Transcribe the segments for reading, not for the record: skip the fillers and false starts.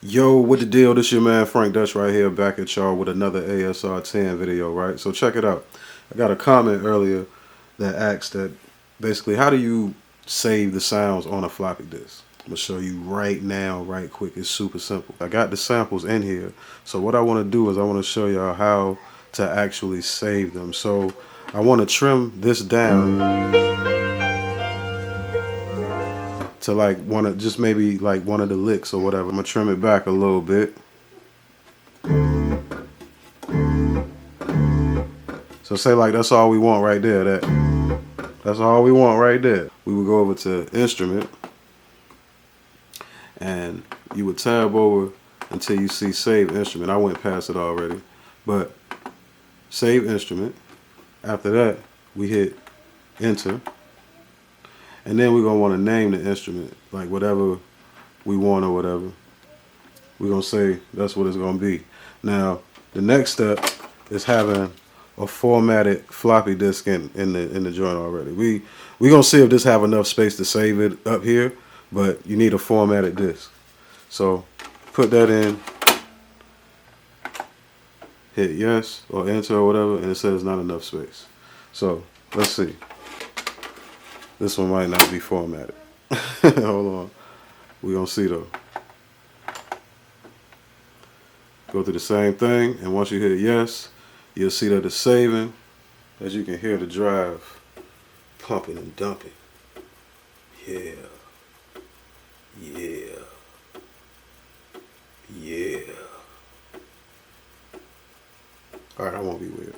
Yo, what the deal? This your man Frank Dutch right here, back at y'all with another ASR 10 video, right? So check it out. I got a comment earlier that asked that basically, how do you save the sounds on a floppy disk? I'm gonna show you right now, right quick. It's super simple. I got the samples in here. So what I want to do is I want to show y'all how to actually save them. So I want to trim this down to like just maybe like one of the licks or whatever. I'm gonna trim it back a little bit. So say like that's all we want right there. That's all we want right there. We would go over to instrument and you would tab over until you see save instrument. I went past it already, but save instrument. After that, we hit enter. And then we're gonna want to name the instrument, like whatever we want or whatever. We're gonna say that's what it's gonna be. Now, the next step is having a formatted floppy disk in the joint already. We gonna see if this have enough space to save it up here, but you need a formatted disk. So put that in, hit yes or enter or whatever, and it says not enough space. So let's see. This one might not be formatted. Hold on. We're gonna see though. Go through the same thing, and once you hit yes, you'll see that it's saving. As you can hear the drive pumping and dumping. Yeah. Yeah. Yeah. Alright, I won't be weird.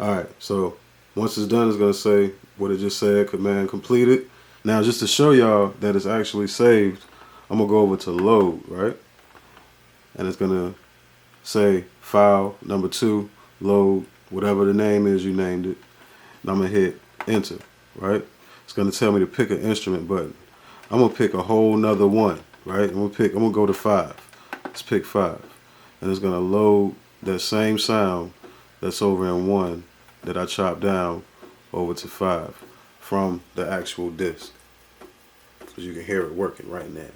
Alright, so once it's done, it's gonna say what it just said, command completed. Now just to show y'all that it's actually saved, I'm gonna go over to load, right? And it's gonna say file number 2, load, whatever the name is you named it. And I'm gonna hit enter, right? It's gonna tell me to pick an instrument button. I'm gonna pick a whole nother one, right? I'm gonna go to 5. Let's pick 5. And it's gonna load that same sound that's over in 1 that I chopped down over to 5 from the actual disc. Because you can hear it working right now.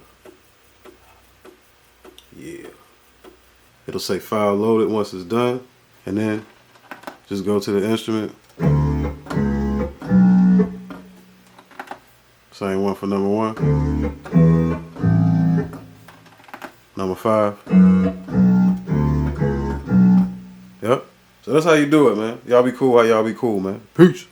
Yeah. It'll say file loaded once it's done, and then just go to the instrument. Same one for number 1. Number 5. Yep. So that's how you do it, man. Y'all be cool while y'all be cool, man. Peace.